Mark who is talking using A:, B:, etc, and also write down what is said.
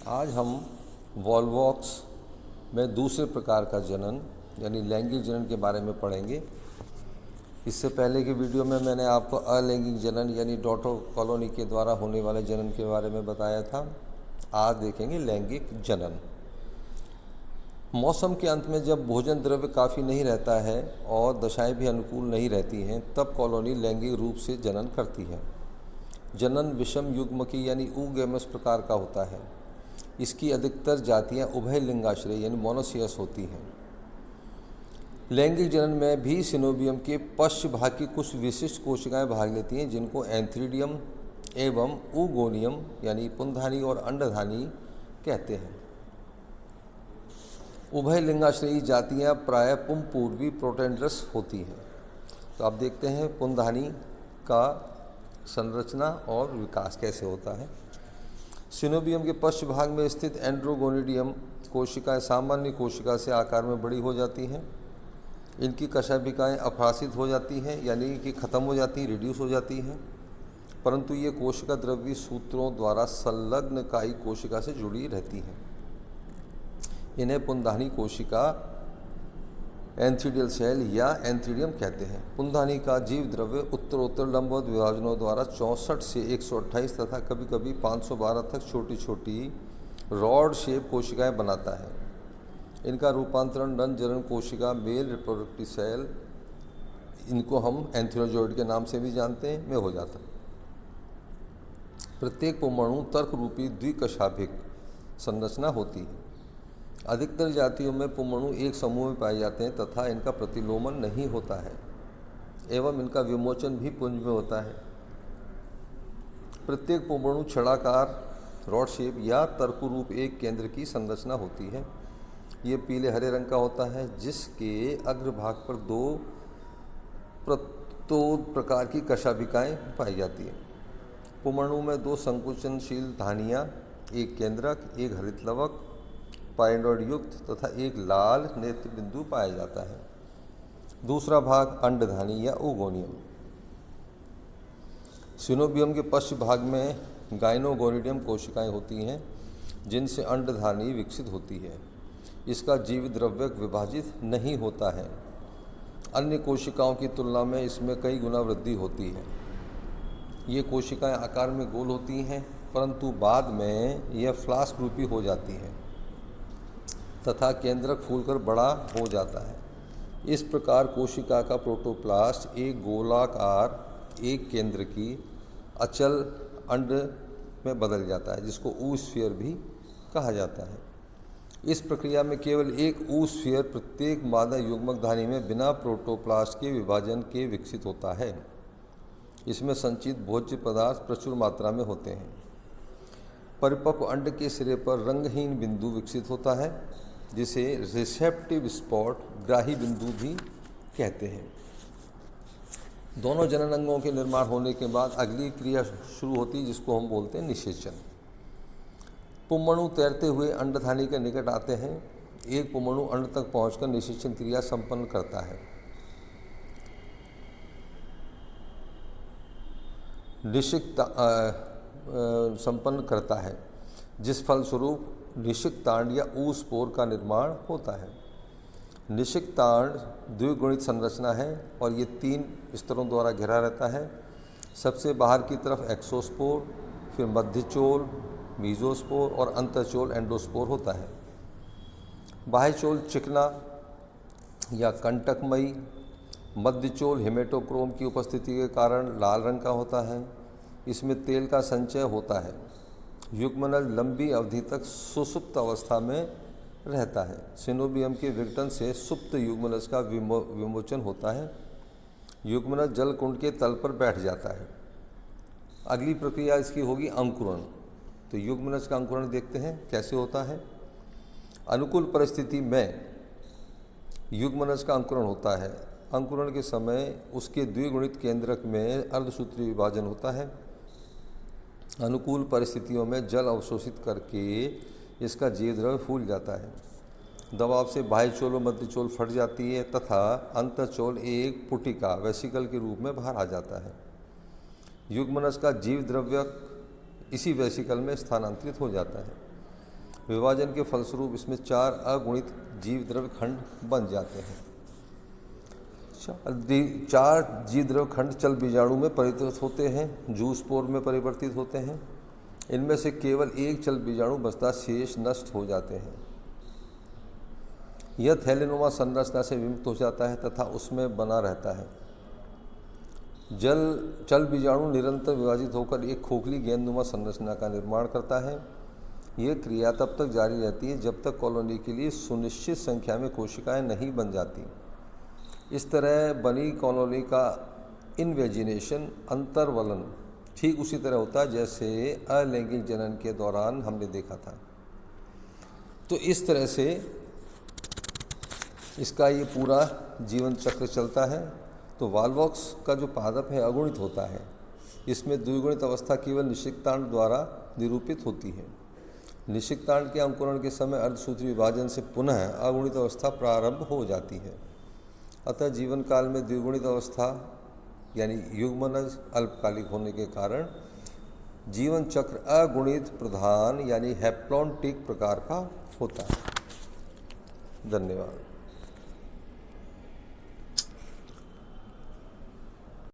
A: आज हम वॉल्वॉक्स में दूसरे प्रकार का जनन यानी लैंगिक जनन के बारे में पढ़ेंगे। इससे पहले की वीडियो में मैंने आपको अलैंगिक जनन यानी डॉटर कॉलोनी के द्वारा होने वाले जनन के बारे में बताया था। आज देखेंगे लैंगिक जनन। मौसम के अंत में जब भोजन द्रव्य काफ़ी नहीं रहता है और दशाएं भी अनुकूल नहीं रहती हैं, तब कॉलोनी लैंगिक रूप से जनन करती है। जनन विषम युग्मकी यानी ऊगैमस प्रकार का होता है। इसकी अधिकतर जातियां उभय लिंगाश्रय यानी मोनोसियस होती हैं। लैंगिक जनन में भी सिनोबियम के पश्च भाग की कुछ विशिष्ट कोशिकाएं भाग लेती हैं, जिनको एंथ्रीडियम एवं ऊगोनियम यानी पुंधानी और अंडधानी कहते हैं। उभय लिंगाश्रयी जातियां प्रायः पुंपूर्वी प्रोटेंड्रस होती हैं। तो आप देखते हैं पुंधानी का संरचना और विकास कैसे होता है। सिनोबियम के पश्च भाग में स्थित एंड्रोगोनिडियम कोशिकाएं सामान्य कोशिका से आकार में बड़ी हो जाती हैं। इनकी कशाभिकाएं अफासित हो जाती हैं यानी कि ख़त्म हो जाती, रिड्यूस हो जाती हैं, परंतु ये कोशिका द्रव्य सूत्रों द्वारा संलग्न कायी कोशिका से जुड़ी रहती हैं। इन्हें पुंधानी कोशिका एंथ्रीडियल सेल या एंथ्रीडियम कहते हैं। पुंधानी का जीव द्रव्य उत्तरोत्तर लंबवत विभाजनों द्वारा 64 से 128 तथा कभी कभी 512 तक छोटी छोटी रॉड शेप कोशिकाएं बनाता है। इनका रूपांतरण रंग जनन कोशिका मेल रिप्रोडक्टिव सेल, इनको हम एंथ्रोजोइड के नाम से भी जानते हैं, में हो जाता है। प्रत्येक पुंमणु तर्क रूपी द्विकशाभिक संरचना होती है। अधिकतर जातियों में पुंमणु एक समूह में पाए जाते हैं तथा इनका प्रतिलोमन नहीं होता है एवं इनका विमोचन भी पुंज में होता है। प्रत्येक पुंमणु छड़ाकार रॉड शेप या तर्करूप एक केंद्र की संरचना होती है। ये पीले हरे रंग का होता है, जिसके अग्रभाग पर दो प्रतोद प्रकार की कशाभिकाएं पाई जाती हैं। पुंमणु में दो संकुचनशील धानियाँ, एक केंद्रक, एक हरित लवक पाइंडोड युक्त तथा एक लाल नेत्र बिंदु पाया जाता है। दूसरा भाग अंडधानी या ओगोनियम। सिनोबियम के पश्च भाग में गाइनोगोनिडियम कोशिकाएं होती हैं, जिनसे अंडधानी विकसित होती है। इसका जीव द्रव्य विभाजित नहीं होता है। अन्य कोशिकाओं की तुलना में इसमें कई गुना वृद्धि होती है। ये कोशिकाएं आकार में गोल होती हैं, परंतु बाद में यह फ्लास्क रूपी हो जाती हैं तथा केंद्रक फूलकर बड़ा हो जाता है। इस प्रकार कोशिका का प्रोटोप्लास्ट एक गोलाकार एक केंद्र की अचल अंड में बदल जाता है, जिसको ऊस्फीयर भी कहा जाता है। इस प्रक्रिया में केवल एक ऊस्फीयर प्रत्येक मादा युग्मक धानी में बिना प्रोटोप्लास्ट के विभाजन के विकसित होता है। इसमें संचित भोज्य पदार्थ प्रचुर मात्रा में होते हैं। परिपक्व अंड के सिरे पर रंगहीन बिंदु विकसित होता है, जिसे रिसेप्टिव स्पॉट ग्राही बिंदु भी कहते हैं। दोनों जनन अंगों के निर्माण होने के बाद अगली क्रिया शुरू होती है, जिसको हम बोलते हैं निषेचन। पुंमणु तैरते हुए अंडधानी के निकट आते हैं। एक पुंमणु अंड तक पहुंचकर निषेचन क्रिया संपन्न करता है। संपन्न करता है, जिस फलस्वरूप निषिक्तांड या ऊस्पोर का निर्माण होता है। निषिक्तांड द्विगुणित संरचना है और ये 3 स्तरों द्वारा घिरा रहता है। सबसे बाहर की तरफ एक्सोस्पोर, फिर मध्यचोल मीजोस्पोर और अंतःचोल एंडोस्पोर होता है। बाह्यचोल चिकना या कंटकमयी, मध्यचोल हेमेटोक्रोम की उपस्थिति के कारण लाल रंग का होता है। इसमें तेल का संचय होता है। युग्मनज लंबी अवधि तक सुसुप्त अवस्था में रहता है। सिनोबियम के विघटन से सुप्त युग्मनज का विमोचन होता है। युग्मनज जल कुंड के तल पर बैठ जाता है। अगली प्रक्रिया इसकी होगी अंकुरण। तो युग्मनज का अंकुरण देखते हैं कैसे होता है। अनुकूल परिस्थिति में युग्मनज का अंकुरण होता है। अंकुरण के समय उसके द्विगुणित केंद्रक में अर्धसूत्री विभाजन होता है। अनुकूल परिस्थितियों में जल अवशोषित करके इसका जीव द्रव्य फूल जाता है। दबाव से बाह्यचोल और मध्यचोल फट जाती है तथा अंतःचोल एक पुटिका वेसिकल के रूप में बाहर आ जाता है। युग्मनज का जीव द्रव्य इसी वेसिकल में स्थानांतरित हो जाता है। विभाजन के फलस्वरूप इसमें 4 अगुणित जीव द्रव्य खंड बन जाते हैं। 4 जीव द्रव्य खंड चल बीजाणु में परिवर्तित होते हैं, जूस्पोर में परिवर्तित होते हैं। इनमें से केवल एक चल बीजाणु बचता, शेष नष्ट हो जाते हैं। यह थैलेनुमा संरचना से विमुक्त हो जाता है तथा उसमें बना रहता है। चल बीजाणु निरंतर विभाजित होकर एक खोखली गेंदनुमा संरचना का निर्माण करता है। यह क्रिया तब तक जारी रहती है जब तक कॉलोनी के लिए सुनिश्चित संख्या में कोशिकाएं नहीं बन जाती। इस तरह बनी कॉलोनी का इनवेजिनेशन, अंतर्वलन, ठीक उसी तरह होता है जैसे अलैंगिक जनन के दौरान हमने देखा था। तो इस तरह से इसका ये पूरा जीवन चक्र चलता है। तो वॉल्वॉक्स का जो पादप है अगुणित होता है। इसमें द्विगुणित अवस्था केवल निषिक्तांड द्वारा निरूपित होती है। निषिक्तांड के अंकुरण के समय अर्धसूत्री विभाजन से पुनः अगुणित अवस्था प्रारंभ हो जाती है। अतः जीवन काल में द्विगुणित अवस्था यानी युग्मनज अल्पकालिक होने के कारण जीवन चक्र अगुणित प्रधान यानी हैप्लॉन्टिक प्रकार का होता है। धन्यवाद।